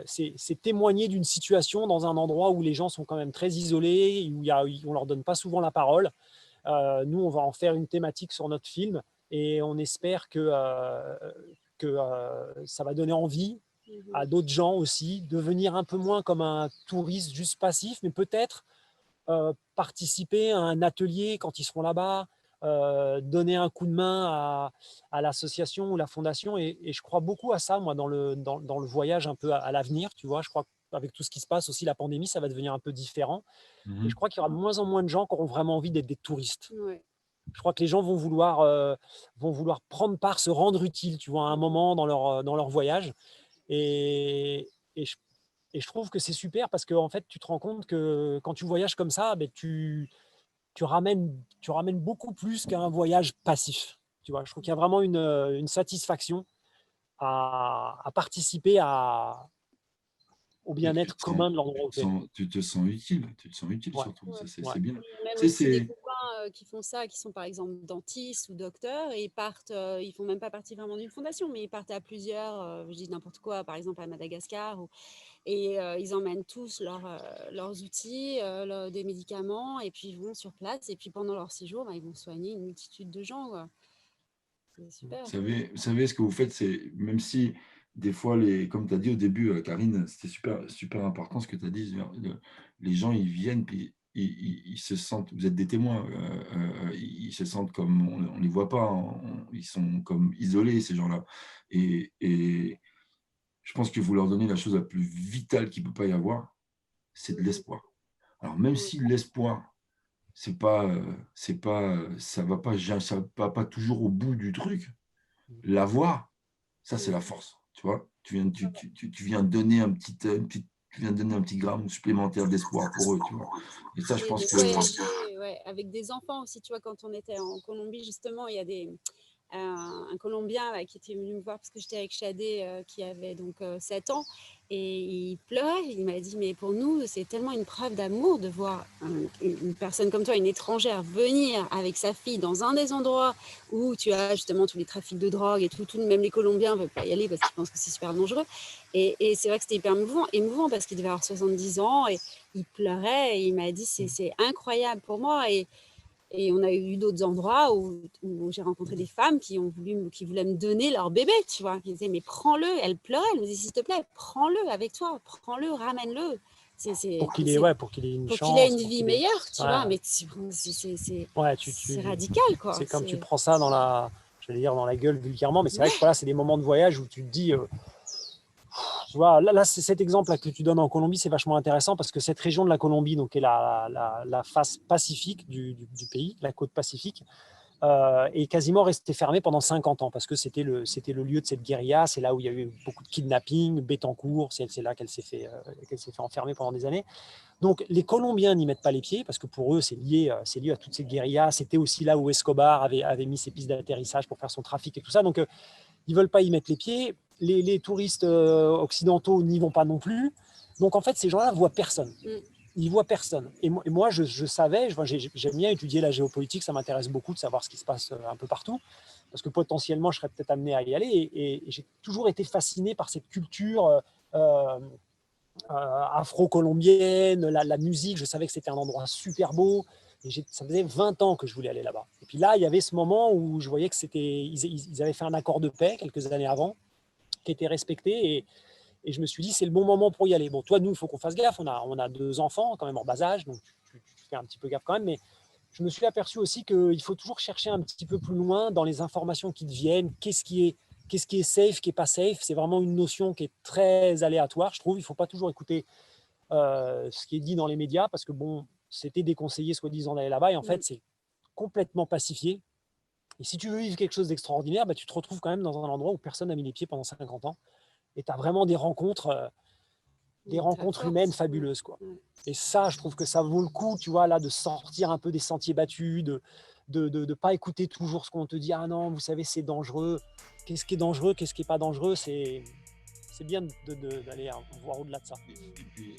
c'est témoigner d'une situation dans un endroit où les gens sont quand même très isolés, où on leur donne pas souvent la parole. Nous, on va en faire une thématique sur notre film et on espère que ça va donner envie à d'autres gens aussi de venir un peu moins comme un touriste juste passif, mais peut-être participer à un atelier quand ils seront là-bas, donner un coup de main à l'association ou la fondation. Et je crois beaucoup à ça, moi, dans le voyage un peu à l'avenir. Tu vois, je crois qu'avec tout ce qui se passe aussi, la pandémie, ça va devenir un peu différent. Et je Mhm. crois qu'il y aura de moins en moins de gens qui auront vraiment envie d'être des touristes. Ouais. Je crois que les gens vont vouloir prendre part, se rendre utile, tu vois, à un moment dans leur voyage. Et, et, je, et je trouve que c'est super parce que en fait, tu te rends compte que quand tu voyages comme ça, ben, tu ramènes beaucoup plus qu'un voyage passif. Tu vois, je trouve qu'il y a vraiment une satisfaction à participer au Et tu bien-être te sens, commun de l'endroit où tu es. tu te sens utile Ouais, surtout, Ouais. ça ouais. c'est bien. Puis même Tu sais, aussi des c'est, copains qui font ça, qui sont par exemple dentistes ou docteurs, et ils partent, ils font même pas partie vraiment d'une fondation, mais ils partent à plusieurs, je dis n'importe quoi, par exemple à Madagascar, et ils emmènent tous leurs outils, des médicaments, et puis ils vont sur place, et puis pendant leur séjour, bah, ils vont soigner une multitude de gens, quoi. C'est super. vous savez, ce que vous faites, c'est, même si des fois, comme tu as dit au début, Karine, c'était super, super important ce que tu as dit, les gens, ils viennent, puis ils se sentent, vous êtes des témoins, ils se sentent comme, on ne les voit pas, ils sont comme isolés, ces gens-là. Et je pense que vous leur donnez la chose la plus vitale qu'il ne peut pas y avoir, c'est de Mhm. l'espoir. Alors, même Ouais. si l'espoir, ça va pas toujours au bout du truc, l'avoir, ça, c'est la Ouais. force, tu vois? Tu viens donner tu viens donner un petit gramme supplémentaire d'espoir pour eux, tu vois? Et ça, je Et pense de que voyager, ouais, avec des enfants aussi, tu vois, quand on était en Colombie, justement, il y a un Colombien là, qui était venu me voir parce que j'étais avec Shadé qui avait donc 7 ans, et il pleurait. Il m'a dit, mais pour nous, c'est tellement une preuve d'amour de voir une personne comme toi, une étrangère, venir avec sa fille dans un des endroits où tu as justement tous les trafics de drogue et tout, même les Colombiens ne veulent pas y aller parce qu'ils pensent que c'est super dangereux. Et c'est vrai que c'était hyper émouvant parce qu'il devait avoir 70 ans et il pleurait et il m'a dit, c'est incroyable pour moi. Et on a eu d'autres endroits où j'ai rencontré des femmes qui voulaient me donner leur bébé, tu vois. Ils disaient, mais prends-le. Elle pleurait, elle me disait, s'il te plaît, prends-le avec toi, prends-le, ramène-le. C'est Pour qu'il ait une pour qu'il ait chance, une pour vie qu'il ait. meilleure, tu Ouais, vois. Mais c'est ouais, radical, quoi. c'est comme tu prends ça je vais dire dans la gueule vulgairement, mais c'est vrai que voilà, c'est des moments de voyage où tu te dis, tu vois, là c'est cet exemple là que tu donnes en Colombie, c'est vachement intéressant parce que cette région de la Colombie, donc est la face pacifique du pays, la côte pacifique, est quasiment restée fermée pendant 50 ans parce que c'était le lieu de cette guérilla, c'est là où il y a eu beaucoup de kidnapping, Bétancourt, c'est là qu'elle s'est fait enfermer pendant des années. Donc les Colombiens n'y mettent pas les pieds parce que pour eux c'est lié à toutes ces guérillas. C'était aussi là où Escobar avait mis ses pistes d'atterrissage pour faire son trafic et tout ça. Donc ils veulent pas y mettre les pieds. Les touristes occidentaux n'y vont pas non plus. Donc en fait ces gens-là voient personne. Mm. Ils voient personne. Et moi je savais, j'aime bien étudier la géopolitique, ça m'intéresse beaucoup de savoir ce qui se passe un peu partout parce que potentiellement je serais peut-être amené à y aller. Et j'ai toujours été fasciné par cette culture. Euh, Afro-colombienne, la musique, je savais que c'était un endroit super beau. Et ça faisait 20 ans que je voulais aller là-bas. Et puis là, il y avait ce moment où je voyais que ils avaient fait un accord de paix quelques années avant, qui était respecté. Et je me suis dit, c'est le bon moment pour y aller. Bon, toi, nous, il faut qu'on fasse gaffe. On a 2 enfants quand même en bas âge, donc tu fais un petit peu gaffe quand même. Mais je me suis aperçu aussi qu'il faut toujours chercher un petit peu plus loin dans les informations qui te viennent. Qu'est-ce qui est safe, qui est pas safe. C'est vraiment une notion qui est très aléatoire, je trouve. Il ne faut pas toujours écouter ce qui est dit dans les médias, parce que bon, c'était déconseillé soi-disant d'aller là-bas, et en Mm. fait, c'est complètement pacifié. Et si tu veux vivre quelque chose d'extraordinaire, bah, tu te retrouves quand même dans un endroit où personne n'a mis les pieds pendant 50 ans, et tu as vraiment des Très rencontres humaines forte. Ouais. fabuleuses, quoi. Ouais. Et ça, je trouve que ça vaut le coup, tu vois, là, de sortir un peu des sentiers battus, de pas écouter toujours ce qu'on te dit. Ah non, vous savez, c'est dangereux. Qu'est-ce qui est dangereux, qu'est-ce qui est pas dangereux, c'est bien d'aller voir au-delà de ça. et puis